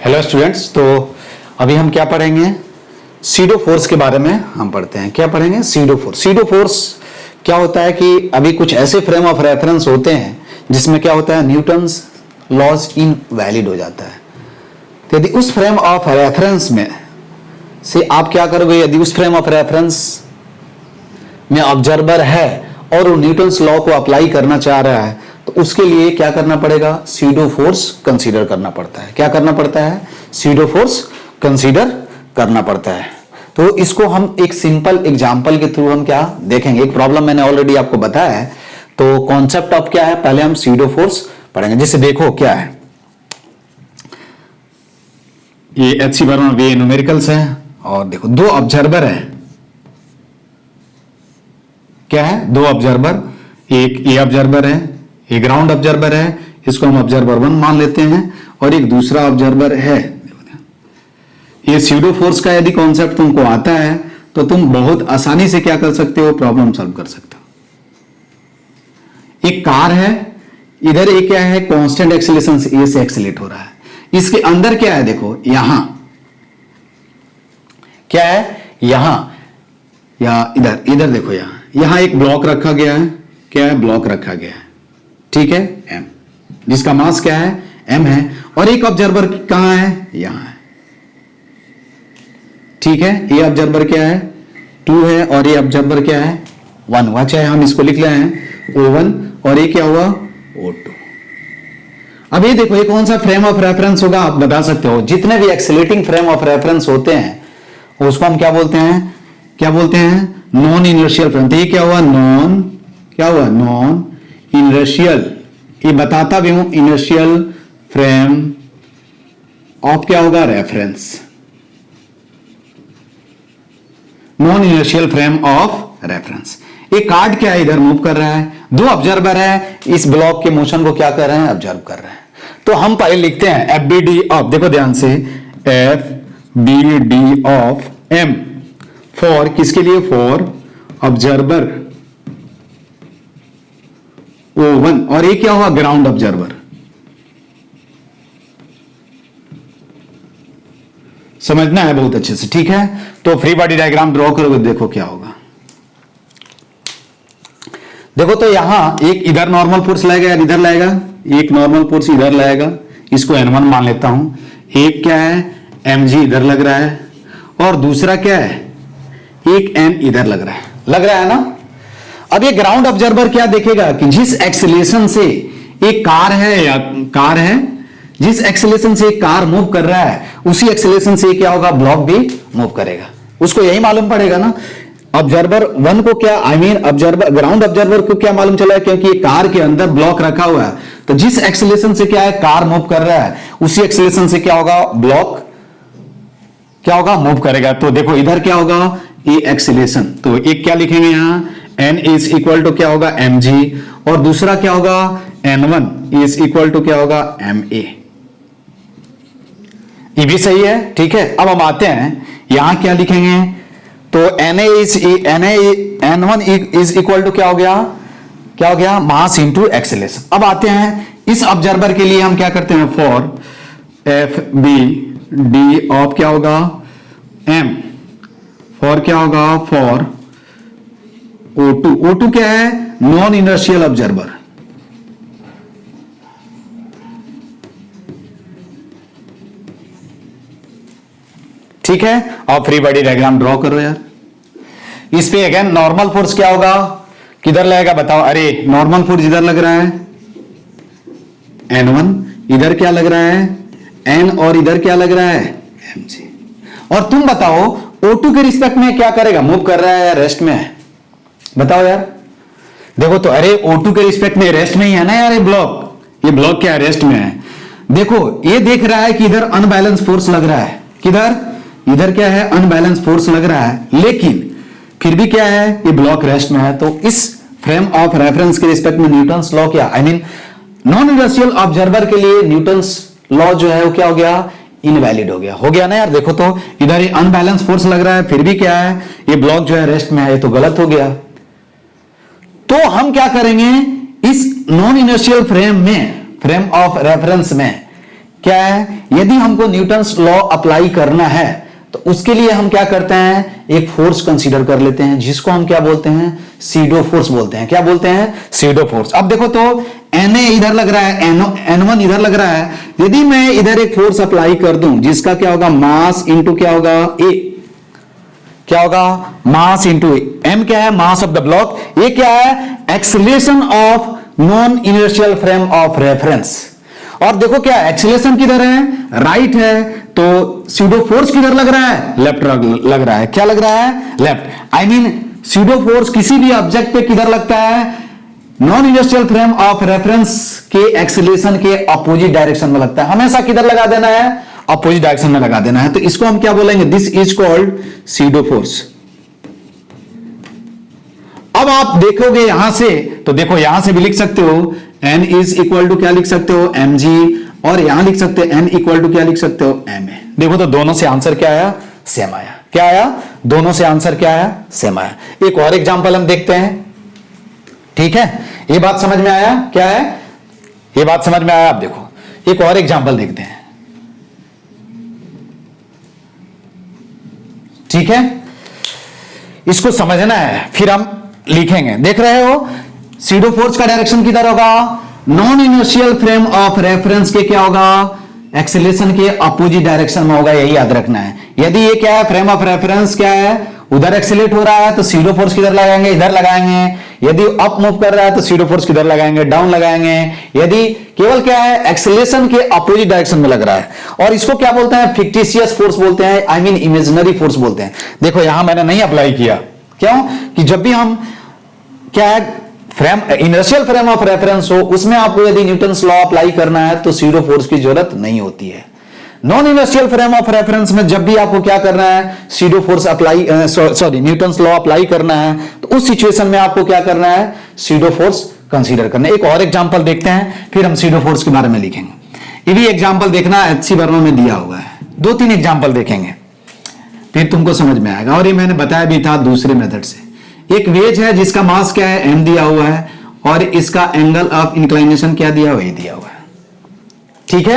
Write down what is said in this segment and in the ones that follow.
Hello students, तो अभी हम क्या पढ़ेंगे? सीडो फोर्स के बारे में हम पढ़ते हैं। क्या पढ़ेंगे? SIDO force. सीडो फोर्स क्या होता है कि अभी कुछ ऐसे फ्रेम ऑफ रेफरेंस होते हैं जिसमें क्या होता है, न्यूटन्स लॉज इनवैलिड हो जाता है। तो यदि उस फ्रेम ऑफ रेफरेंस में से आप क्या करोगे, यदि उस फ्रेम ऑफ रेफरेंस में ऑब्जर्वर है और वो न्यूटन्स लॉ को अप्लाई करना चाह रहा है, तो उसके लिए क्या करना पड़ेगा? सीडो फोर्स कंसीडर करना पड़ता है। क्या करना पड़ता है? सीडो फोर्स कंसीडर करना पड़ता है। तो इसको हम एक सिंपल एग्जांपल के थ्रू हम क्या देखेंगे। एक प्रॉब्लम मैंने ऑलरेडी आपको बताया है। तो कॉन्सेप्ट ऑफ क्या है, पहले हम सीडो फोर्स पढ़ेंगे। जैसे देखो क्या है, ये एच सी बराबर वे न्यूमेरिकल्स है और देखो दो ऑब्जर्वर है। क्या है? दो ऑब्जर्वर, एक ये ऑब्जर्वर है, एक ग्राउंड ऑब्जर्वर है, इसको हम ऑब्जर्वर 1 मान लेते हैं, और एक दूसरा ऑब्जर्वर है। ये सीडो फोर्स का यदि कॉन्सेप्ट तुमको आता है तो तुम बहुत आसानी से क्या कर सकते हो, प्रॉब्लम सॉल्व कर सकते हो। एक कार है, इधर एक क्या है, कांस्टेंट एक्सीलरेशन से ए से एक्सीलरेट हो रहा है। इसके अंदर क्या है, देखो यहां क्या है, यहां या इधर देखो, यहां एक ब्लॉक रखा गया है। क्या है? ब्लॉक रखा गया है, ठीक है, m, जिसका मास क्या है, m है, और एक ऑब्जर्वर कहां है, यहां है, ठीक है। ये ऑब्जर्वर क्या है, 2 है, और ये ऑब्जर्वर क्या है, 1 हुआ। चाहे हम इसको लिख रहे हैं O1 और ये क्या हुआ, O2। अब ये देखो, ये कौन सा फ्रेम ऑफ रेफरेंस होगा, आप बता सकते हो। जितने भी एक्सीलरेटिंग फ्रेम ऑफ रेफरेंस होते हैं उसको हम क्या बोलते हैं, क्या बोलते हैं, नॉन इनर्शियल फ्रेम। तो ये क्या हुआ, नॉन इनर्शियल। ये बताता भी हूं, इनर्शियल फ्रेम ऑफ क्या होगा, reference. Non inertial frame of reference. ये कार्ड क्या है, इधर मूव कर रहा है, दो ऑब्जर्वर है, इस ब्लॉक के मोशन को क्या कर रहे हैं, ऑब्जर्व कर रहे हैं। तो हम पहले लिखते हैं एफ बी डी ऑफ, देखो ध्यान से, F B D of M for किसके लिए, फॉर ऑब्जर्वर O1, और ये क्या हुआ, ग्राउंड ऑब्जर्वर। समझना है बहुत अच्छे से, ठीक है। तो फ्री बॉडी डायग्राम ड्रॉ करोगे, देखो क्या होगा। देखो तो यहां एक इधर नॉर्मल फोर्स लाएगा, इधर लाएगा, एक नॉर्मल फोर्स इधर लाएगा, इसको N1 मान लेता हूं। एक क्या है, mg इधर लग रहा है, और दूसरा क्या है, एक n इधर लग रहा है ना। अब ये ग्राउंड ऑब्जर्वर क्या देखेगा कि जिस एक्सीलरेशन से एक कार है, जिस एक्सीलरेशन से एक कार मूव कर रहा है, उसी एक्सीलरेशन से क्या होगा, ब्लॉक भी मूव करेगा। उसको यही मालूम पड़ेगा ना। ऑब्जर्वर 1 को क्या, ऑब्जर्वर ग्राउंड ऑब्जर्वर को क्या मालूम चला है, क्योंकि ये कार के अंदर ब्लॉक रखा हुआ है। तो जिस एक्सीलरेशन से क्या है, कार मूव कर रहा है, उसी एक्सीलरेशन से क्या होगा, ब्लॉक क्या होगा, मूव करेगा। तो देखो इधर क्या होगा, ये एक्सीलरेशन। तो एक क्या लिखेंगे यहां, n इज इक्वल टू क्या होगा, mg, और दूसरा क्या होगा, n1 इज इक्वल टू क्या होगा, ma। ये भी सही है, ठीक है। अब हम आते हैं यहां क्या लिखेंगे, तो n1 इज इक्वल टू क्या हो गया, मास इंटू एक्सीलरेशन। अब आते हैं इस ऑब्जर्वर के लिए हम क्या करते हैं, for F B D of क्या होगा, m, फॉर क्या होगा, फॉर O2 क्या है, नॉन इनर्शियल ऑब्जर्वर। ठीक है। और फ्री बॉडी डायग्राम ड्रॉ करो यार। इस पे अगेन नॉर्मल फोर्स क्या होगा, किधर लगेगा बताओ। अरे नॉर्मल फोर्स इधर लग रहा है N1, इधर क्या लग रहा है N, और इधर क्या लग रहा है mg। और तुम बताओ O2 के रिस्पेक्ट में क्या करेगा, मूव कर रहा है या रेस्ट में है, बताओ यार। देखो तो अरे O2 के रिस्पेक्ट में रेस्ट में ही है ना यार, ये ब्लॉक क्या है, रेस्ट में है। देखो ये देख रहा है कि इधर अनबैलेंस फोर्स लग रहा है, किधर, इधर क्या है, अनबैलेंस फोर्स लग रहा है, लेकिन फिर भी क्या है, ये ब्लॉक रेस्ट में है। तो इस फ्रेम ऑफ रेफरेंस के रिस्पेक्ट में न्यूटन्स लॉ क्या, I mean non inertial observer के लिए न्यूटन्स लॉ जो है वो क्या हो गया, इनवैलिड हो गया ना यार। देखो तो इधर ये अनबैलेंस फोर्स लग रहा है, फिर भी क्या है, ये ब्लॉक जो है रेस्ट में है, ये तो गलत हो गया। तो हम क्या करेंगे, इस non inertial frame of reference में क्या है, यदि हमको न्यूटन्स लॉ अप्लाई करना है तो उसके लिए हम क्या करते हैं, एक फोर्स कंसीडर कर लेते हैं जिसको हम क्या बोलते हैं, सीडो फोर्स बोलते हैं। क्या बोलते हैं, सीडो फोर्स। अब देखो तो Na इधर लग रहा है, N1 इधर लग रहा है। यदि मैं इधर एक फोर्स अप्लाई कर दूं जिसका क्या होगा, मास इंटू क्या होगा, ए, क्या होगा, मास इंटू ए। एम क्या है, मास ऑफ द ब्लॉक। ये क्या है, acceleration of non inertial frame of reference. और देखो क्या एक्सीलरेशन किधर है, राइट है, तो सीडो फोर्स किधर लग रहा है, लेफ्ट लग रहा है। क्या लग रहा है, left. I mean SIDO force किसी भी ऑब्जेक्ट पे किधर लगता है, non inertial frame of reference के एक्सीलरेशन के अपोजिट डायरेक्शन में लगता है। हमेशा किधर लगा देना है, अपोजिट डायरेक्शन में लगा देना है। तो इसको हम क्या बोलेंगे, this is called SIDO force. अब आप देखोगे यहां से, तो देखो यहां से भी लिख सकते हो N इज इक्वल टू क्या लिख सकते हो, mg, और यहां लिख सकते हो N इक्वल टू क्या लिख सकते हो, ma। देखो तो दोनों से आंसर क्या आया, सेम आया। क्या आया, दोनों से आंसर क्या आया, सेम आया। एक और एग्जांपल हम देखते हैं, ठीक है। ये बात समझ में आया, क्या है, ये बात समझ में आया। आप देखो एक और एग्जांपल देखते हैं, ठीक है। इसको समझना है फिर हम लिखेंगे। देख रहे हो सीडो फोर्स का डायरेक्शन किधर होगा, non inertial frame of reference के क्या होगा, एक्सीलरेशन के अपोजिट डायरेक्शन में होगा, यही याद रखना है। यदि ये क्या है, फ्रेम ऑफ रेफरेंस क्या है, उधर एक्सीलरेट हो रहा है तो सीडो फोर्स किधर लगाएंगे, इधर लगाएंगे। यदि अप मूव कर रहा है तो सीडो फोर्स किधर लगाएंगे, डाउन लगाएंगे। यदि केवल क्या है, एक्सीलरेशन के अपोजिट डायरेक्शन में लग रहा है। और इसको क्या बोलते हैं, फिक्टिशियस फोर्स बोलते हैं, आई मीन इमेजिनरी फोर्स बोलते हैं। देखो यहां मैंने नहीं अप्लाई किया, क्यों, कि जब भी हम क्या है, frame inertial frame of reference हो, उसमें आपको यदि न्यूटन्स लॉ अप्लाई करना है तो सीडो फोर्स की जरूरत नहीं होती है। Non inertial frame of reference में जब भी आपको क्या करना है, SIDO force apply, sorry Newton's law apply करना है, तो उस सिचुएशन में आपको क्या करना है, सीडो फोर्स कंसीडर करना है। एक और एग्जांपल देखते हैं, फिर हम सीडो फोर्स के बारे में लिखेंगे। ये भी एग्जांपल देखना, एचसी वर्मा में दिया हुआ है। 2-3 एग्जांपल देखेंगे फिर तुमको समझ में आएगा। और ये मैंने बताया भी था दूसरे मेथड से। एक वेज है जिसका मास क्या है, m दिया हुआ है, और इसका एंगल ऑफ इंक्लाइनेशन क्या दिया हुआ है, दिया हुआ है, ठीक है।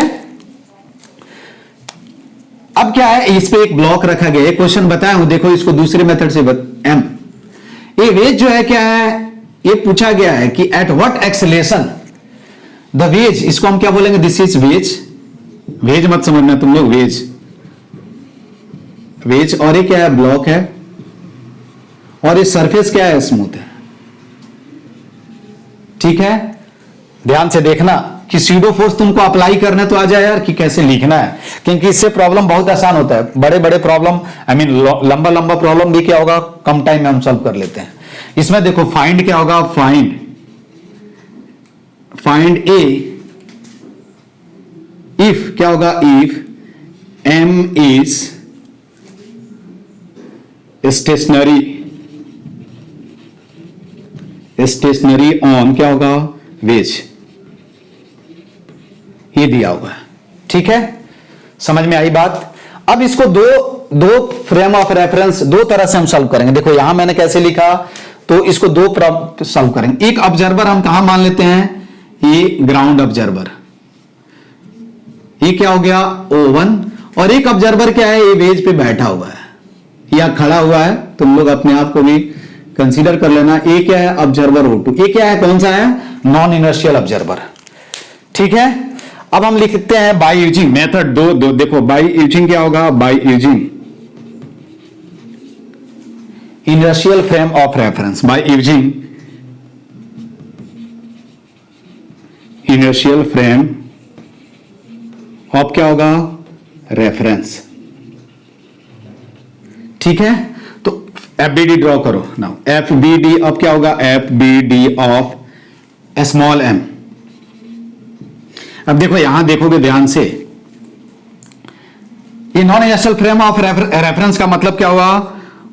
अब क्या है, इस पे एक ब्लॉक रखा गया है, क्वेश्चन बताया हूं, देखो इसको दूसरे मेथड से m। ये वेज जो है क्या है, ये पूछा गया है कि at what acceleration the ways, इसको हम क्या बोलेंगे, दिस इज वेज। वेज मत समझना तुम लोग, वेज वेज। और ये क्या है, ब्लॉक है, और ये सरफेस क्या है, स्मूथ है, ठीक है। ध्यान से देखना कि सीडो फोर्स तुमको अप्लाई करना तो आ जाए यार, कि कैसे लिखना है, क्योंकि इससे प्रॉब्लम बहुत आसान होता है। बड़े बड़े प्रॉब्लम, आई मीन लंबा लंबा प्रॉब्लम भी क्या होगा, कम टाइम में हम सॉल्व कर लेते हैं। इसमें देखो फाइंड क्या होगा, फाइंड ए इफ क्या होगा, if m is stationary on क्या होगा, वेज। ये दिया होगा, ठीक है। समझ में आई बात। अब इसको दो फ्रेम ऑफ रेफरेंस दो तरह से हम सॉल्व करेंगे। देखो यहां मैंने कैसे लिखा, तो इसको दो सॉल्व करेंगे। एक ऑब्जर्वर हम कहां मान लेते हैं, ये ग्राउंड ऑब्जर्वर, ये क्या हो गया O1, और एक ऑब्जर्वर क्या है, ये वेज पे बैठा हुआ है या खड़ा हुआ है। तुम लोग अपने आप को भी कंसीडर कर लेना। ये क्या है, ऑब्जर्वर O2। ये क्या है, कौन सा है, नॉन इनर्शियल ऑब्जर्वर, ठीक है। अब हम लिखते हैं बाय यूजिंग मेथड दो। देखो बाय यूजिंग क्या होगा, by using inertial frame of reference, by using inertial frame of क्या होगा, रेफरेंस, ठीक है। तो FBD ड्रॉ करो नाउ, FBD अब क्या होगा, FBD ऑफ स्मॉल m। अब देखो यहां देखोगे ध्यान से, ये non inertial frame of reference का मतलब क्या हुआ,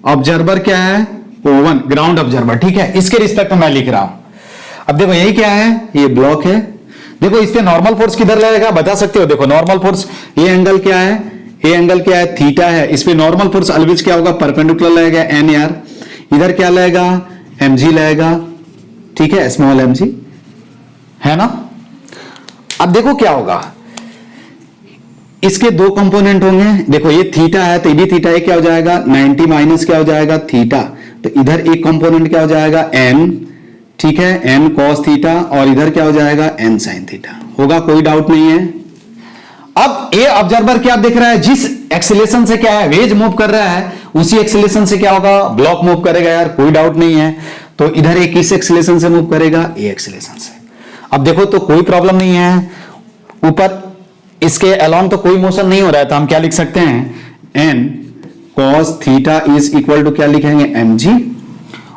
ऑब्जर्वर क्या है, O1 ग्राउंड ऑब्जर्वर, ठीक है। इसके रिस्पेक्ट में मैं लिख रहा हूं। अब देखो यही क्या है, ये ब्लॉक है। देखो इस पे नॉर्मल फोर्स किधर लगेगा, बता सकते हो। देखो नॉर्मल फोर्स, ये एंगल क्या है, ये एंगल क्या है, थीटा है। इस पे नॉर्मल फोर्स ऑलवेज क्या होगा, परपेंडिकुलर लगेगा, NR। इधर क्या लगेगा, mg लगेगा, ठीक है, स्मॉल mg, है ना। अब देखो क्या होगा, इसके दो कंपोनेंट होंगे, देखो ये थीटा है तो ये भी थीटा, ये क्या हो जाएगा 90 माइनस क्या हो जाएगा थीटा, तो इधर एक कंपोनेंट क्या हो जाएगा n, ठीक है, n cos थीटा, और इधर क्या हो जाएगा n sin थीटा, होगा, कोई डाउट नहीं है। अब ये ऑब्जर्वर क्या दिख रहा है, जिस एक्सीलरेशन से क्या है वेज मूव कर रहा है उसी एक्सीलरेशन से क्या होगा ब्लॉक मूव करेगा यार, कोई डाउट नहीं है। तो इधर एक किस एक्सीलरेशन से मूव करेगा, ए एक्सीलरेशन से। अब देखो तो कोई प्रॉब्लम नहीं है, ऊपर इसके अलोंग तो कोई मोशन नहीं हो रहा है, तो हम क्या लिख सकते हैं n cos theta is equal to क्या लिखेंगे mg,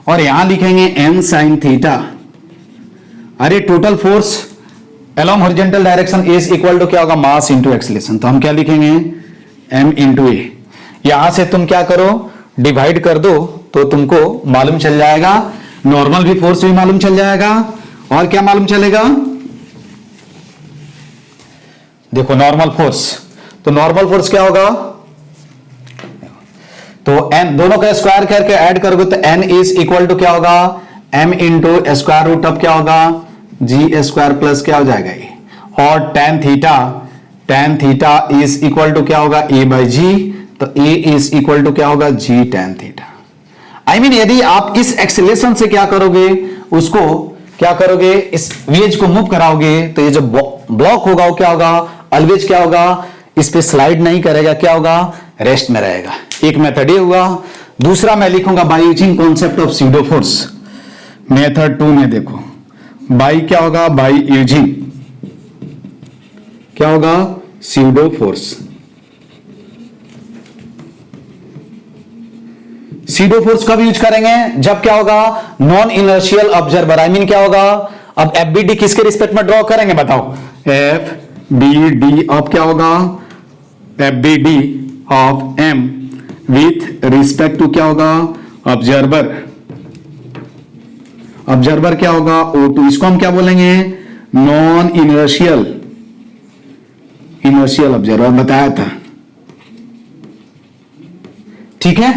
और यहां लिखेंगे n sin थीटा। अरे total force along horizontal direction is equal to क्या होगा मास इंटू एक्सीलरेशन, तो हम क्या लिखेंगे m इंटू ए। यहां से तुम क्या करो डिवाइड कर दो तो तुमको मालूम चल जाएगा, नॉर्मल भी फोर्स भी मालूम चल जाएगा, और क्या मालूम चलेगा, देखो नॉर्मल फोर्स, तो नॉर्मल फोर्स क्या होगा, तो n दोनों का स्क्वायर करके ऐड करोगे तो n इज इक्वल टू क्या होगा m into square root of क्या होगा जी स्क्वायर प्लस क्या हो जाएगा ए, और tan theta is equal to क्या होगा a बाई जी, तो a इज इक्वल टू क्या होगा g tan theta. I mean यदि आप इस एक्सीलरेशन से क्या करोगे, उसको क्या करोगे, इस वेज को मूव कराओगे, तो ये जो ब्लॉक होगा वो क्या होगा ऑलवेज क्या होगा, इस पे स्लाइड नहीं करेगा, क्या होगा रेस्ट में रहेगा। एक मेथड ये हुआ। दूसरा मैं लिखूंगा by using concept of pseudo force, method 2 में देखो बाई क्या होगा, बाय यूजिंग क्या होगा स्यूडो फोर्स। स्यूडो फोर्स कब यूज करेंगे, जब क्या होगा non inertial observer, I mean क्या होगा, अब एफ बी डी किसके रिस्पेक्ट में ड्रॉ करेंगे बताओ, एफ बी डी ऑफ क्या होगा F B D of M with respect to क्या होगा ऑब्जर्वर, ऑब्जर्वर क्या होगा O2, इसको हम क्या बोलेंगे नॉन इनर्शियल ऑब्जर्वर बताया था, ठीक है।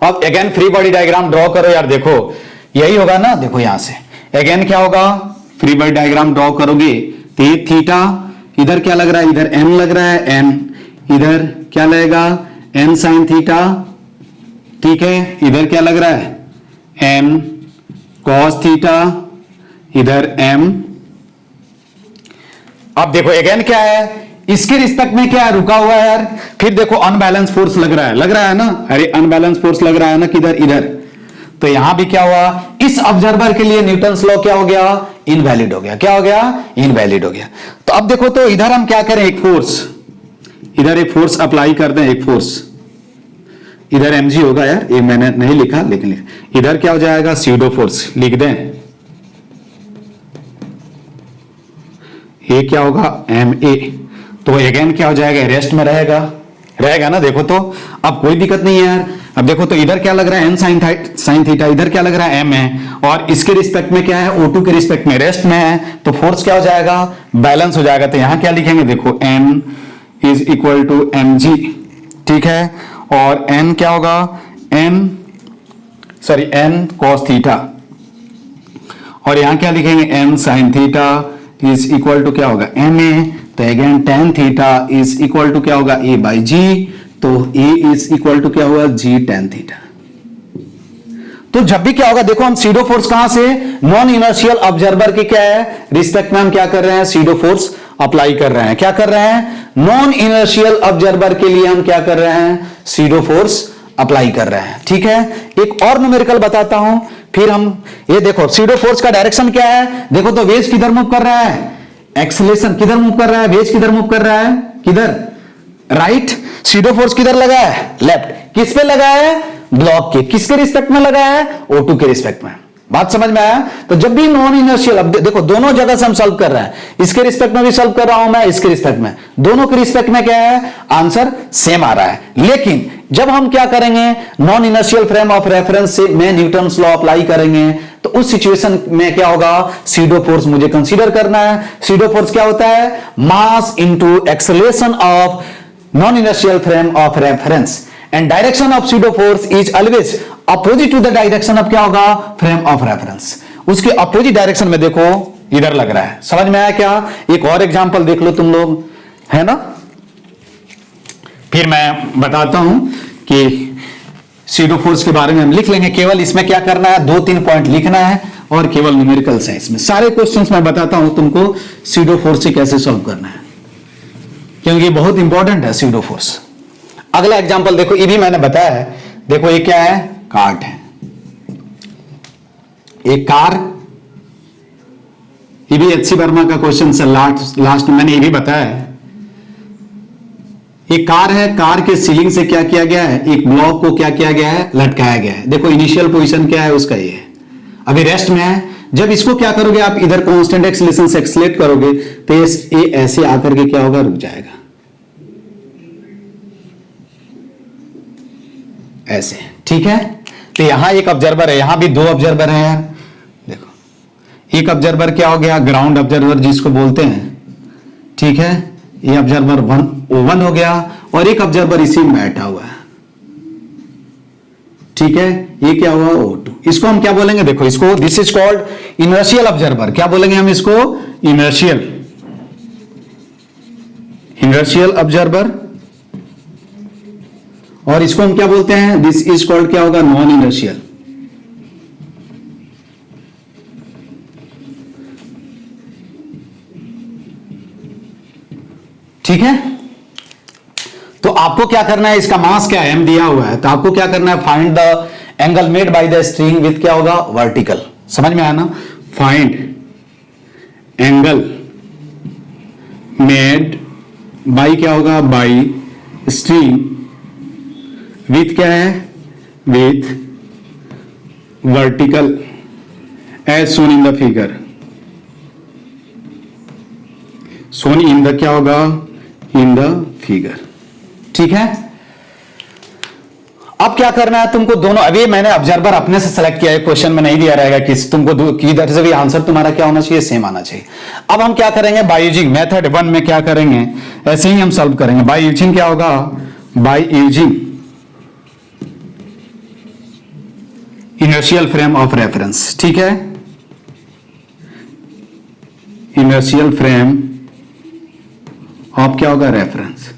अब again free body diagram draw करो यार, देखो यही होगा ना, देखो यहां से अगेन क्या होगा फ्री बॉडी डायग्राम ड्रॉ करोगे तो ये थीटा, इधर क्या लग रहा है, इधर n लग रहा है n, इधर क्या लगेगा n sin थीटा, ठीक है, इधर क्या लग रहा है n cos थीटा, इधर m। अब देखो अगेन क्या है, इसके रिस्पेक्ट में क्या है रुका हुआ है यार, फिर देखो अनबैलेंस फोर्स लग रहा है ना, अरे अनबैलेंस फोर्स लग रहा है ना किधर इधर, तो यहां भी क्या हुआ, इस ऑब्जर्वर के लिए न्यूटन्स लॉ क्या हो गया इनवैलिड हो गया, क्या हो गया इनवैलिड हो गया। तो अब देखो तो इधर हम क्या करें, एक फोर्स, इधर एक फोर्स अप्लाई कर दें, एक फोर्स इधर mg होगा यार, ये मैंने नहीं लिखा लेकिन इधर क्या हो जाएगा स्यूडो फोर्स लिख दें, ये क्या होगा ma, तो अगेन क्या हो जाएगा रेस्ट में रहेगा ना, देखो तो अब कोई दिक्कत नहीं है यार। अब देखो तो इधर क्या लग रहा है n sin थीटा, इधर क्या लग रहा है m है, और इसके रिस्पेक्ट में क्या है O2 के रिस्पेक्ट में रेस्ट में है, तो फोर्स क्या हो जाएगा बैलेंस हो जाएगा। तो यहां क्या लिखेंगे देखो m is equal to mg, ठीक है, और n क्या होगा n cos थीटा, और यहां क्या लिखेंगे n sin theta is equal to क्या होगा ma, तो again tan theta is equal to क्या होगा a बाई जी, तो a इज इक्वल टू क्या होगा g tan थीटा। तो जब भी क्या होगा देखो हम सीडो फोर्स कहां से नॉन इनर्शियल ऑब्जर्वर के क्या है रिस्पेक्ट में हम क्या कर रहे हैं सीडो फोर्स अप्लाई कर रहे हैं, क्या कर रहे हैं नॉन इनर्शियल ऑब्जर्वर के लिए हम क्या कर रहे हैं सीडो फोर्स अप्लाई कर रहे हैं, ठीक है। एक और न्यूमेरिकल बताता हूं, फिर हम ये देखो सीडो फोर्स का डायरेक्शन क्या है, देखो तो वेज किधर मूव कर रहा है, एक्सीलरेशन किधर मूव कर रहा है, वेज किधर मूव कर रहा है, किधर राइट, सीडो फोर्स किधर लगा है लेफ्ट, किस पे लगा है ब्लॉक के, किसके रिस्पेक्ट में लगा है O2 के रिस्पेक्ट में, बात समझ में आया। तो जब भी नॉन इनर्शियल, अब देखो दोनों जगह से हम सॉल्व कर रहे हैं, इसके रिस्पेक्ट में भी सॉल्व कर रहा हूं मैं, इसके रिस्पेक्ट में, दोनों के रिस्पेक्ट में क्या है आंसर सेम आ रहा है। लेकिन जब हम क्या करेंगे non inertial frame of reference से में न्यूटन्स लॉ अप्लाई करेंगे, तो उस सिचुएशन में क्या होगा सीडो फोर्स मुझे कंसीडर करना है। सीडो फोर्स क्या होता है mass into acceleration of non inertial frame of reference, and direction of pseudo force is always opposite to the direction of क्या होगा फ्रेम ऑफ रेफरेंस, उसके अपोजिट डायरेक्शन में देखो इधर लग रहा है, समझ में आया क्या। एक और एग्जांपल देख लो तुम लोग, है ना। फिर मैं बताता हूं कि सीडो फोर्स के बारे में हम लिख लेंगे। केवल इसमें क्या करना है, 2-3 पॉइंट लिखना है और केवल न्यूमेरिकल्स है इसमें। सारे क्वेश्चंस मैं बताता हूं तुमको सीडो फोर्स से कैसे सॉल्व करना है, क्योंकि ये बहुत इंपॉर्टेंट है सीडो फोर्स। अगला एग्जांपल देखो, ये भी मैंने बताया है। देखो ये क्या है, कार्ट है, एक कार। ये भी एचसी वर्मा का क्वेश्चन से लास्ट में मैंने ये भी बताया है। एक कार है, कार के सीलिंग से क्या किया गया है, एक ब्लॉक को क्या किया गया है, लटकाया गया है। देखो इनिशियल पोजीशन क्या है उसका, ये है, अभी रेस्ट में है। जब इसको क्या करोगे आप, इधर कांस्टेंट एक्सीलरेशन से एक्सीलरेट करोगे तो ये ऐसे आकर के क्या होगा, रुक जाएगा ऐसे, ठीक है। तो यहां एक ऑब्जर्वर है, यहां भी 2 ऑब्जर्वर है यार। देखो एक ऑब्जर्वर क्या हो गया, ग्राउंड ऑब्जर्वर जिसको बोलते हैं, ठीक है। ये ऑब्जर्वर O1 हो गया और एक ऑब्जर्वर इसी में बैठा हुआ है, ठीक है। ये क्या हुआ, O2। इसको हम क्या बोलेंगे, देखो इसको, this is called inertial observer. क्या बोलेंगे हम इसको, इनर्शियल ऑब्जर्वर। और इसको हम क्या बोलते हैं, दिस इज कॉल्ड क्या होगा, नॉन इनर्शियल। ठीक है। तो आपको क्या करना है, इसका मास क्या है, m दिया हुआ है, तो आपको क्या करना है, find the angle made by the string with क्या होगा, वर्टिकल। समझ में आया ना, फाइंड एंगल मेड बाय क्या होगा, बाय स्ट्रिंग विथ क्या है, with vertical as shown in the figure, shown in the क्या होगा, इन द फिगर। ठीक है। अब क्या करना है तुमको, दोनों, अभी मैंने ऑब्जर्वर अपने से सेलेक्ट किया है, क्वेश्चन में नहीं दिया रहेगा कि तुमको किधर से भी आंसर तुम्हारा क्या होना चाहिए, सेम आना चाहिए। अब हम क्या करेंगे, बाय यूजिंग मेथड 1 में क्या करेंगे, ऐसे ही हम सॉल्व करेंगे। बाय यूजिंग क्या होगा, by using inertial frame of reference. ठीक है, इनर्शियल फ्रेम ऑफ क्या होगा, रेफरेंस।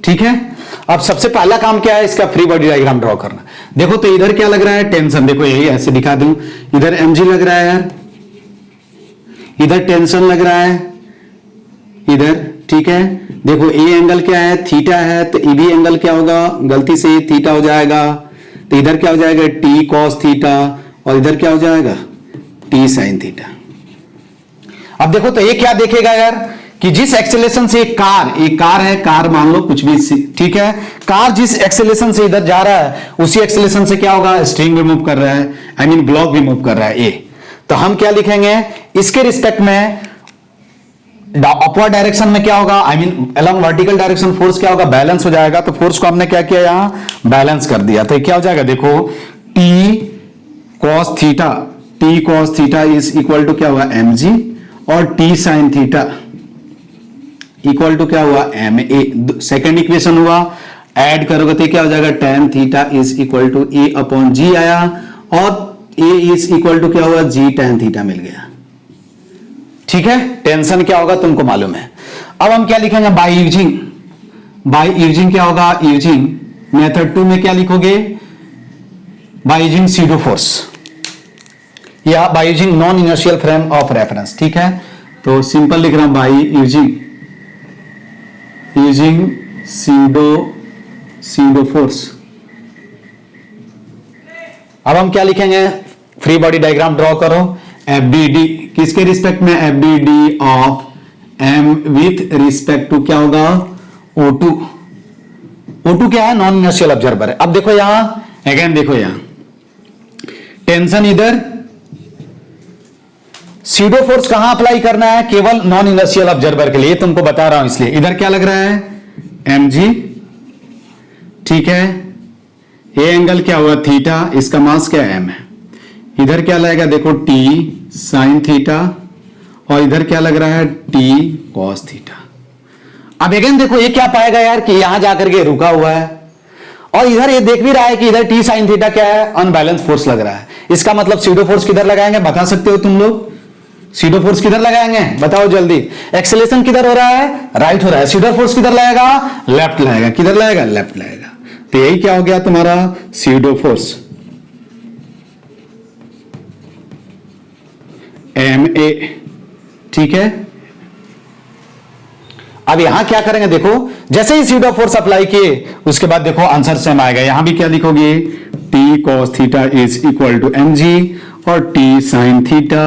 ठीक है। अब सबसे पहला काम क्या है, इसका फ्री बॉडी डायग्राम ड्रॉ करना। देखो तो इधर क्या लग रहा है, टेंशन। देखो यही ऐसे दिखा दूं, इधर mg लग रहा है यार, इधर टेंशन लग रहा है इधर, ठीक है। देखो ए एंगल क्या है, थीटा है, तो ई बी एंगल क्या होगा, गलती से थीटा हो जाएगा, तो इधर क्या हो जाएगा, टी कॉस थीटा, और इधर क्या हो जाएगा, टी साइन थीटा। अब देखो तो ये क्या देखेगा यार, कि जिस एक्सेलेरेशन से एक कार है, कार मान लो कुछ भी, ठीक है। कार जिस एक्सेलेरेशन से इधर जा रहा है, उसी एक्सेलेरेशन से क्या होगा, स्ट्रिंग भी मूव कर रहा है, आई मीन ब्लॉक भी मूव कर रहा है, ए। तो हम क्या लिखेंगे, इसके रिस्पेक्ट में अपवर्ड डायरेक्शन में क्या होगा, I mean along vertical direction force क्या होगा, बैलेंस हो जाएगा। तो फोर्स को हमने क्या किया, यहां बैलेंस कर दिया। तो क्या हो जाएगा, देखो T cos theta is equal to क्या हुआ, mg, और T sine theta equal to क्या हुआ, ma। सेकेंड इक्वेशन हुआ, ऐड करोगे तो क्या हो जाएगा, tan theta is equal to a upon g आया, और a इज इक्वल टू क्या हुआ, g tan थीटा मिल गया। ठीक है, टेंशन क्या होगा तुमको मालूम है। अब हम क्या लिखेंगे, बाय यूजिंग क्या होगा, यूजिंग मेथड 2 में क्या लिखोगे, बाय यूजिंग सीडो फोर्स या by using non inertial frame of reference. ठीक है, तो सिंपल लिख रहा हूं, बाय यूजिंग सीडो फोर्स। अब हम क्या लिखेंगे, फ्री बॉडी डायग्राम ड्रॉ करो। FBD किसके रिस्पेक्ट में, FBD of M with respect to क्या होगा, O2 क्या है, नॉन इनर्शियल ऑब्जर्वर है। अब देखो यहां अगेन, देखो यहां टेंशन इधर, सीडो फोर्स कहां अप्लाई करना है, केवल नॉन इनर्शियल ऑब्जर्वर के लिए, तुमको बता रहा हूं इसलिए। इधर क्या लग रहा है, mg, ठीक है। ये एंगल क्या हुआ, थीटा, इसका मास क्या है, m है। इधर क्या लगेगा, देखो t साइन थीटा, और इधर क्या लग रहा है, t कॉस थीटा। अब अगेन देखो ये क्या पाएगा यार, कि यहां जाकर के रुका हुआ है, और इधर ये देख भी रहा है कि इधर t साइन थीटा क्या है, अनबैलेंस फोर्स लग रहा है। इसका मतलब सीडो फोर्स किधर लगाएंगे, बता सकते हो तुम लोग, सीडो फोर्स किधर लगाएंगे बताओ जल्दी। एक्सेलेरेशन किधर हो रहा है, राइट हो रहा है। सीडो फोर्स किधर लगाएगा, लेफ्ट लगाएगा। किधर लगाएगा, लेफ्ट लगाएगा। तो यही क्या हो गया तुम्हारा सीडो फोर्स MA। ठीक है, अब यहां क्या करेंगे देखो, जैसे ही सीडो फोर्स अप्लाई किए उसके बाद देखो आंसर सेम आएगा। यहां भी क्या लिखोगे, T cos theta is equal to mg और T sin theta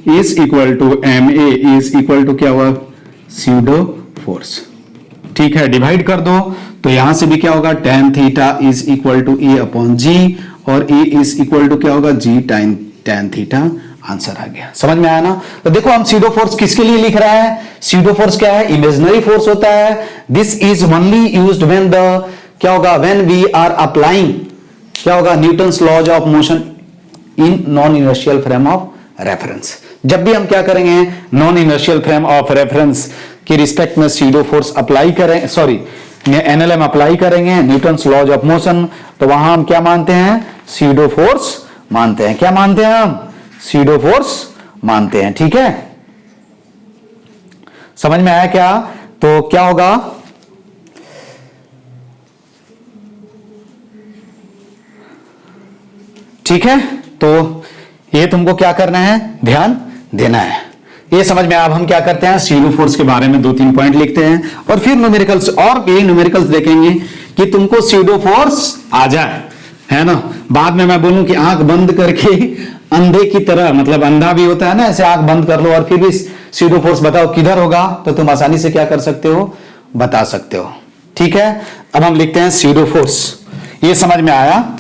is equal to MA is equal to क्या हुआ, सीडो फोर्स। ठीक है, डिवाइड कर दो तो यहां से भी क्या होगा, tan theta is equal to A upon G और A इज इक्वल टू क्या होगा, G tan थीटा। आंसर आ गया, समझ में आया ना। तो देखो हम सीडो फोर्स किसके लिए लिख रहा है, सीडो फोर्स क्या है, इमेजिनरी फोर्स होता है। This is only used when the क्या होगा, व्हेन वी आर अप्लाइंग क्या होगा, Newton's laws of motion in non inertial frame of reference. जब भी हम क्या करेंगे, non inertial frame of reference के रिस्पेक्ट में सीडो फोर्स अप्लाई करें, सॉरी एनएलएम अप्लाई करेंगे, न्यूटन्स लॉज ऑफ मोशन, तो वहां हम क्या मानते हैं, सीडो फोर्स मानते हैं। क्या मानते हैं हम, सीडो फोर्स मानते हैं। ठीक है, समझ में आया क्या। तो क्या होगा, ठीक है, तो ये तुमको क्या करना है, ध्यान देना है। ये समझ में, अब हम क्या करते हैं, सीडो फोर्स के बारे में 2-3 पॉइंट लिखते हैं और फिर न्यूमेरिकल्स, और ये न्यूमेरिकल्स देखेंगे कि तुमको सीडो फोर्स आ जाए, है ना। बाद में मैं बोलूं कि आंख बंद करके अंधे की तरह, मतलब अंधा भी होता है ना, ऐसे आंख बंद कर लो और फिर भी सीडो फोर्स बताओ किधर होगा, तो तुम आसानी से क्या कर सकते हो, बता सकते हो। ठीक है, अब हम लिखते हैं सीडो फोर्स। ये समझ में आया,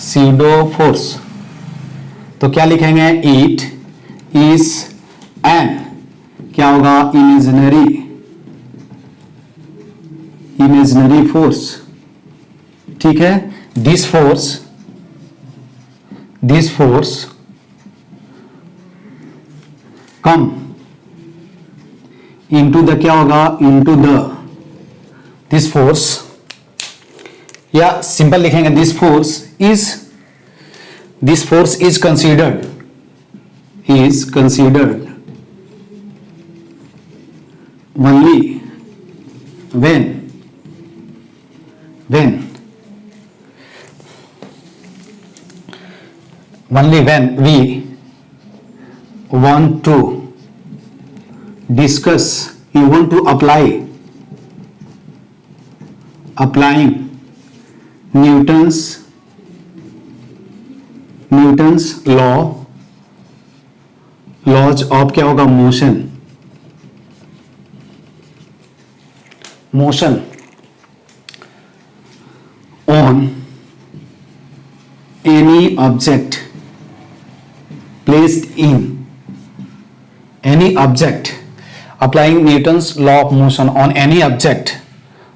सीडो फोर्स तो क्या लिखेंगे, इट इज एन क्या होगा, इमेजिनरी फोर्स। ठीक है, this force come into the क्या होगा, इनटू द दिस फोर्स, या सिंपल लिखेंगे this force is considered only when we want to discuss, you want to applying Newton's laws of क्या होगा, motion on any object placed in any object, applying Newton's law of motion on any object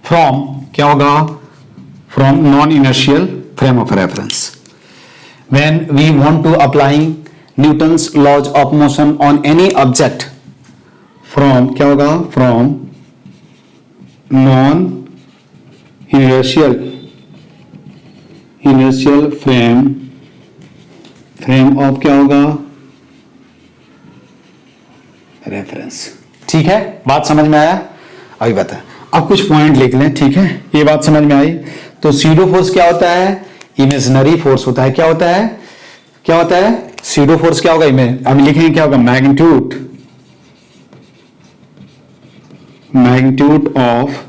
from क्या होगा, from non-inertial frame of reference. When we want to applying Newton's laws of motion on any object from क्या होगा, from non-inertial frame of क्या होगा, reference. ठीक है, बात समझ में आया, अभी बता। अब कुछ पॉइंट लिख लें, ठीक है, ये बात समझ में आई। तो सीडो फोर्स क्या होता है, इमेजिनरी फोर्स होता है। क्या होता है सीडो फोर्स क्या होगा, अब लिखेंगे क्या होगा, magnitude of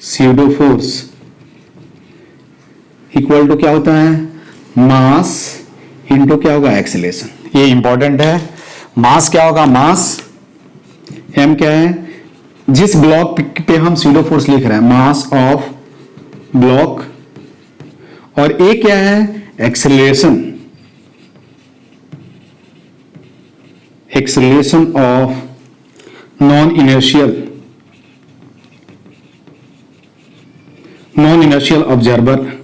pseudo force equal to क्या होता है, मास इंटू क्या होगा, एक्सेलरेशन। ये इंपॉर्टेंट है। मास क्या होगा, मास m क्या है, जिस ब्लॉक पे हम सीडो फोर्स लिख रहे हैं, मास ऑफ ब्लॉक, और ए क्या है, acceleration of non inertial observer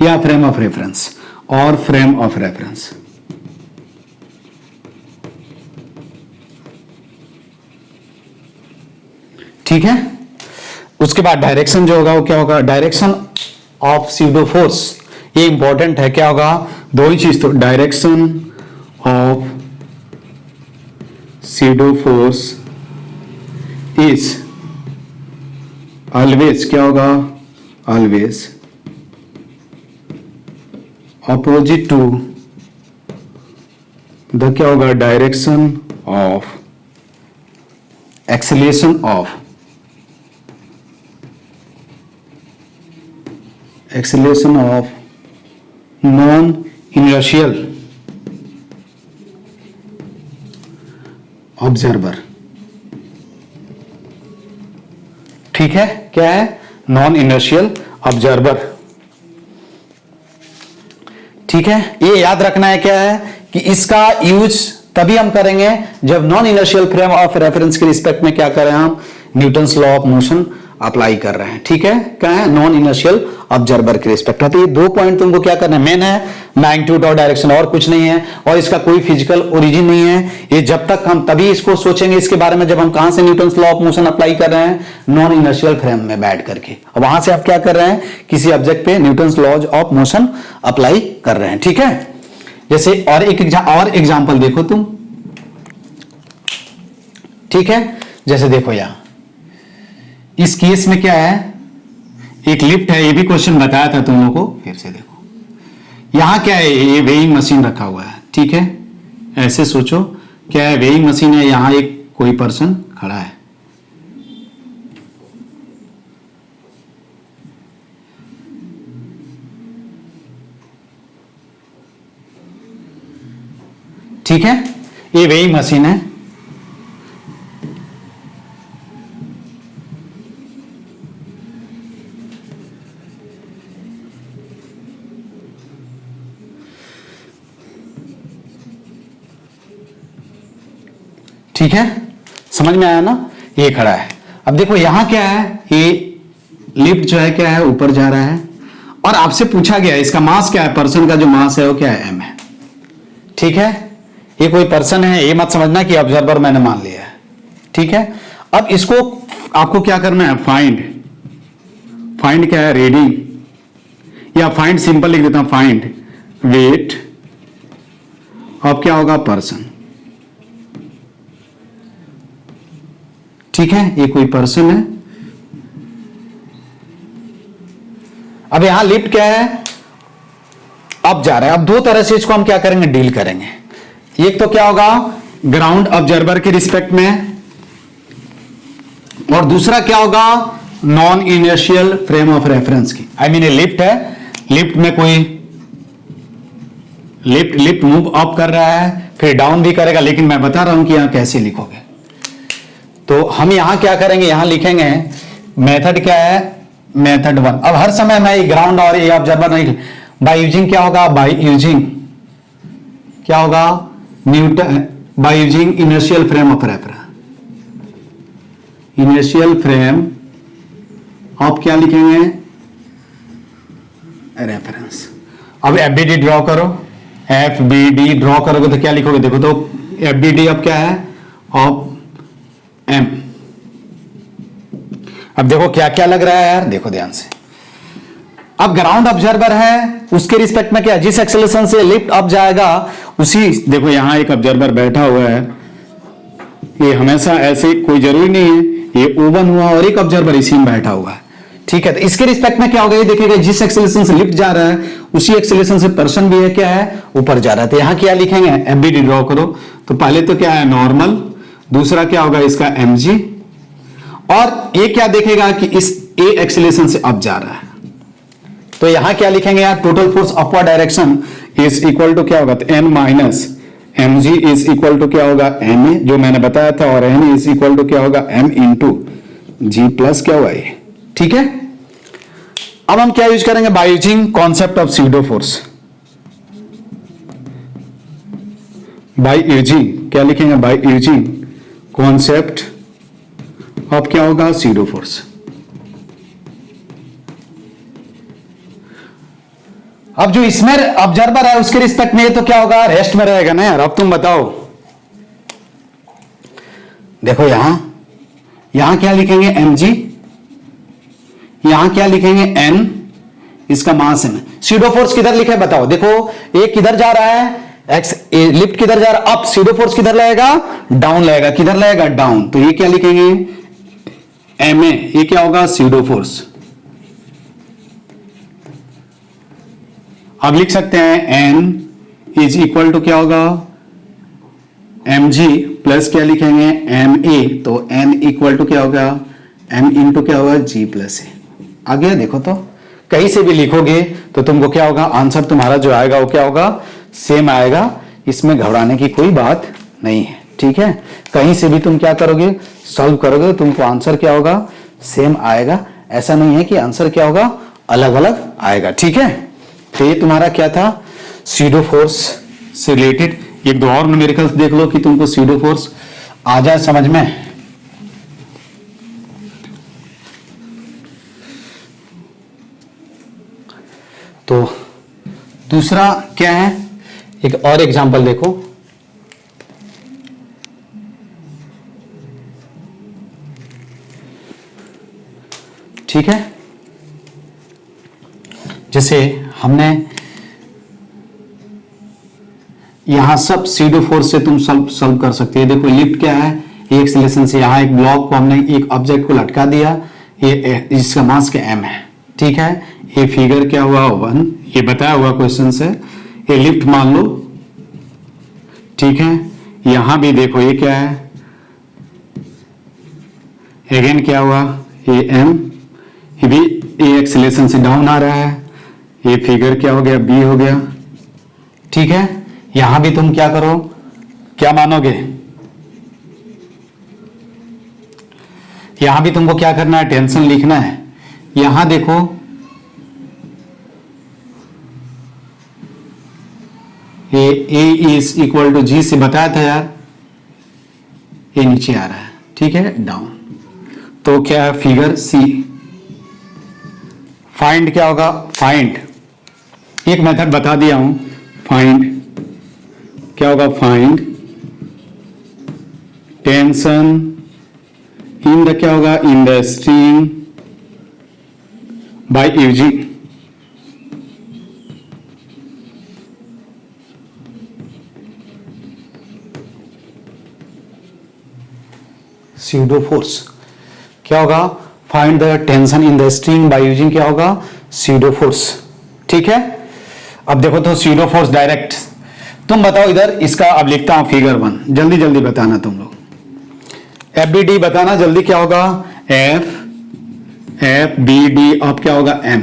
या फ्रेम ऑफ रेफरेंस, और फ्रेम ऑफ रेफरेंस। ठीक है, उसके बाद डायरेक्शन जो होगा वो क्या होगा, डायरेक्शन ऑफ स्यूडो फोर्स, ये इंपॉर्टेंट है, क्या होगा, दो ही चीज, तो direction of pseudo force is always, क्या होगा, ऑलवेज ऑपोजिट टू द, क्या होगा, direction of acceleration of, acceleration of non inertial observer. ठीक है, क्या है, नॉन इनर्शियल ऑब्जर्वर। ठीक है, ये याद रखना है क्या है कि इसका यूज तभी हम करेंगे जब non inertial frame of reference के रिस्पेक्ट में क्या करें, हम Newton's law of motion apply कर रहे हैं। ठीक है, क्या है, नॉन इनर्शियल ऑब्जर्वर के रिस्पेक्ट। तो ये दो पॉइंट तुमको क्या करना है, मेन है मैग्नीट्यूड और डायरेक्शन, और कुछ नहीं है, और इसका कोई फिजिकल ओरिजिन नहीं है। ये जब तक हम तभी इसको सोचेंगे इसके बारे में जब हम कहां से Newton's law of motion apply कर रहे हैं, नॉन इनर्शियल फ्रेम में बैठ करके, और वहां से आप क्या कर रहे हैं, किसी ऑब्जेक्ट पे Newton's laws of motion apply कर रहे हैं। ठीक है, जैसे और एक एग्जाम्पल देखो तुम। ठीक है, जैसे देखो यहां इस केस में क्या है, एक लिफ्ट है, ये भी क्वेश्चन बताया था तुम लोगों को, फिर से देखो यहां क्या है, ये वेइंग मशीन रखा हुआ है। ठीक है, ऐसे सोचो क्या है, वेइंग मशीन है, यहां एक कोई पर्सन खड़ा है। ठीक है, ये वेइंग मशीन है, ठीक है, समझ में आया ना, ये खड़ा है। अब देखो यहां क्या है, ये लिफ्ट जो है क्या है, ऊपर जा रहा है, और आपसे पूछा गया इसका मास क्या है, पर्सन का जो मास है वो क्या है, m है। ठीक है, ये कोई पर्सन है, ये मत समझना कि ऑब्जर्वर मैंने मान लिया है। ठीक है, अब इसको आपको क्या करना है, फाइंड क्या है, रीडिंग, या फाइंड सिंपल लिख देता हूं, फाइंड वेट अब क्या होगा, पर्सन। ठीक है, ये कोई पर्सन है। अब यहां लिफ्ट क्या है, अब जा रहा है। अब दो तरह से इसको हम क्या करेंगे, डील करेंगे। एक तो क्या होगा, ग्राउंड ऑब्जर्वर के रिस्पेक्ट में, और दूसरा क्या होगा, non inertial frame of reference की। आई मीन ये लिफ्ट है, लिफ्ट में कोई लिफ्ट मूव अप कर रहा है, फिर डाउन भी करेगा, लेकिन मैं बता रहा हूं कि यहां कैसे लिखोगे। तो हम यहां क्या करेंगे, यहां लिखेंगे मेथड क्या है, मेथड 1। अब हर समय मैं ग्राउंड और ये ऑब्जर्वर नहीं, बाय यूजिंग क्या होगा, बाय यूजिंग क्या होगा, Newton, by using inertial frame of reference, inertial frame of क्या लिखेंगे, रेफरेंस। अब एफबीडी ड्रॉ करो, एफबीडी ड्रॉ करोगे तो क्या लिखोगे, देखो तो एफबीडी अब क्या है, ऑफ एम। अब देखो क्या क्या लग रहा है यार, देखो ध्यान से। अब ग्राउंड ऑब्जर्वर है, उसके रिस्पेक्ट में क्या, जिस एक्सेलरेशन से लिफ्ट अप जाएगा उसी, देखो यहां एक ऑब्जर्वर बैठा हुआ है, ये हमेशा ऐसे कोई जरूरी नहीं है, ये ओवन हुआ और एक ऑब्जर्वर इसी में बैठा हुआ है। ठीक है, तो इसके रिस्पेक्ट में क्या होगा, ये देखिएगा जिस एक्सेलरेशन से लिफ्ट जा रहा है उसी एक्सेलरेशन से पर्सन भी है क्या है, ऊपर जा रहा है। तो यहां क्या लिखेंगे, एफबीडी ड्रॉ करो, तो पहले तो क्या है, नॉर्मल, दूसरा क्या होगा इसका mg, और ये क्या देखेगा कि इस ए एक्सेलरेशन से अप जा रहा है। तो यहां क्या लिखेंगे यार, total force upward direction is equal to क्या होगा, तो n minus mg is equal to क्या होगा, ma जो मैंने बताया था, और n इज इक्वल टू क्या होगा, m इंटू जी प्लस क्या हुआ ये। ठीक है, अब हम क्या यूज करेंगे, by using concept of pseudo force, bye using क्या लिखेंगे, बाय यूजिंग कॉन्सेप्ट ऑफ क्या होगा, स्यूडो फोर्स। अब जो इसमें ऑब्जर्वर है उसके रिस्पेक्ट में ये तो क्या होगा, रेस्ट में रहेगा ना यार। अब तुम बताओ, देखो यहां क्या लिखेंगे, mg, यहां क्या लिखेंगे, n इसका मास m। सीडो फोर्स किधर लिखा है बताओ, देखो एक किधर जा रहा है एक्स, लिफ्ट किधर जा रहा है अप, सीडो फोर्स किधर लगेगा डाउन लगेगा, किधर लगेगा डाउन, तो ये क्या लिखेंगे एम ए, ये क्या होगा सीडो फोर्स। अब लिख सकते हैं एन इज इक्वल टू क्या होगा एम जी प्लस क्या लिखेंगे एम ए, तो एन इक्वल टू क्या होगा एम इंटू क्या होगा जी प्लस ए। आ गया, देखो तो कहीं से भी लिखोगे तो तुमको क्या होगा आंसर तुम्हारा जो आएगा वो क्या होगा सेम आएगा, इसमें घबराने की कोई बात नहीं है, ठीक है। कहीं से भी तुम क्या करोगे सॉल्व करोगे तुमको आंसर क्या होगा सेम आएगा, ऐसा नहीं है कि आंसर क्या होगा अलग अलग आएगा, ठीक है। तो ये तुम्हारा क्या था सीडो फोर्स से रिलेटेड। एक दो और न्यूमेरिकल्स देख लो कि तुमको सीडो फोर्स आ जाए समझ में। तो दूसरा क्या है, एक और एग्जांपल देखो, ठीक है। जैसे हमने यहां सब सीडो फोर्स से तुम सॉल्व कर सकते हो। देखो लिफ्ट क्या है, एक एक्सीलरेशन से यहां एक ब्लॉक को हमने एक ऑब्जेक्ट को लटका दिया, ये इसका मास क्या एम है, ठीक है। ये फिगर क्या हुआ 1, ये बताया हुआ क्वेश्चन से, ये लिफ्ट मान लो, ठीक है। यहां भी देखो ये क्या है, अगेन क्या हुआ ये एम, ये भी ये एक्सीलरेशन से डाउन आ रहा है, ये फिगर क्या हो गया बी हो गया, ठीक है। यहां भी तुम क्या करो क्या मानोगे, यहां भी तुमको क्या करना है टेंशन लिखना है। यहां देखो ये A इज इक्वल टू जी से बताया था यार, ये नीचे आ रहा है, ठीक है डाउन। तो क्या है फिगर सी, फाइंड क्या होगा, फाइंड एक मेथड बता दिया हूं, फाइंड क्या होगा, फाइंड टेंशन इन द क्या होगा in the string by using SIDO force. क्या होगा find the tension in the string bye using क्या होगा सीडो फोर्स, ठीक है। अब देखो तो सीडो फोर्स डायरेक्ट तुम बताओ इधर इसका, अब लिखता हूं फिगर 1, जल्दी जल्दी बताना तुम लोग, एफ बी डी बताना जल्दी, क्या होगा एफ बी डी अब क्या होगा एम।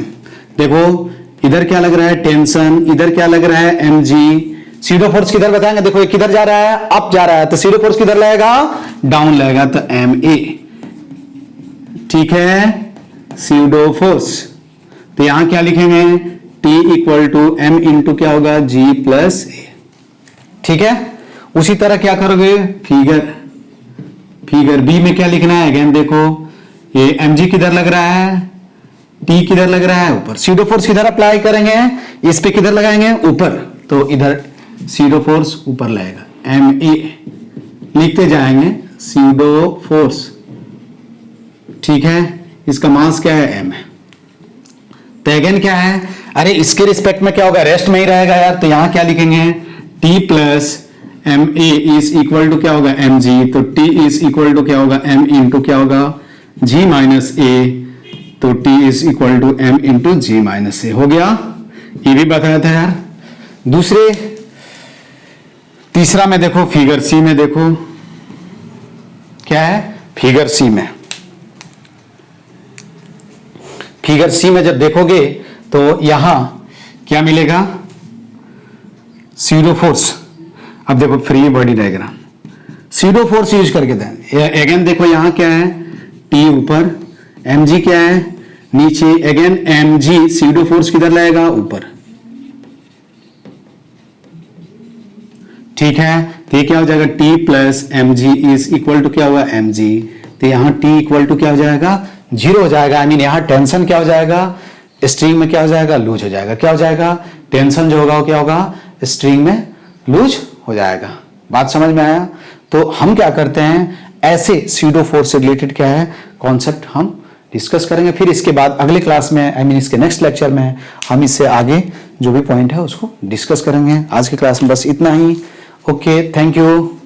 देखो इधर क्या लग रहा है टेंशन, इधर क्या लग रहा है एम जी, सीडो फोर्स किधर बताएंगे, देखो ये किधर जा रहा है अप जा रहा है, तो सीडो फोर्स किधर लगेगा डाउन लगेगा, तो एम ए, ठीक है सीडो फोर्स। तो यहां क्या लिखेंगे T equal to M into क्या होगा जी प्लस ए, ठीक है। उसी तरह क्या करोगे फिगर बी में क्या लिखना है, अगेन देखो ये एम जी किधर लग रहा है, टी किधर लग रहा है ऊपर, सीडो फोर्स किधर अप्लाई करेंगे इस पे किधर लगाएंगे ऊपर, तो इधर सीडो फोर्स ऊपर लगेगा, एम ए लिखते जाएंगे सीडो फोर्स, ठीक है। इसका मास क्या है एम है, तो अगेन क्या है, अरे इसके रिस्पेक्ट में क्या होगा रेस्ट में ही रहेगा यार, तो यहां क्या लिखेंगे T plus M A is equal to क्या होगा एम जी, तो टी इज इक्वल टू क्या होगा एम इंटू क्या होगा जी माइनस ए, तो T is equal to M into G minus A हो गया, ये भी बताया था यार। दूसरे तीसरा में देखो फिगर सी में, देखो क्या है फिगर सी में, फिगर सी में जब देखोगे तो यहां क्या मिलेगा सीडो फोर्स। अब देखो free body diagram SIDO force use करके दें, अगेन देखो यहां क्या है टी ऊपर, एम जी क्या है नीचे, again M G SIDO force किधर लगेगा ऊपर, ठीक है। तो ये क्या हो जाएगा T plus M G is equal to क्या हुआ एम जी, तो यहां टी इक्वल टू क्या हो जाएगा 0 हो जाएगा, आई मीन यहां टेंशन क्या हो जाएगा स्ट्रिंग में क्या हो जाएगा लूज हो जाएगा, क्या हो जाएगा टेंशन जो होगा वो क्या होगा स्ट्रिंग में लूज हो जाएगा। बात समझ में आया। तो हम क्या करते हैं ऐसे सीडो फोर्स से रिलेटेड क्या है कॉन्सेप्ट हम डिस्कस करेंगे। फिर इसके बाद अगले क्लास में आई मीन इसके नेक्स्ट लेक्चर में हम इससे आगे जो भी पॉइंट है उसको डिस्कस करेंगे। आज की क्लास में बस इतना ही। Okay, thank you.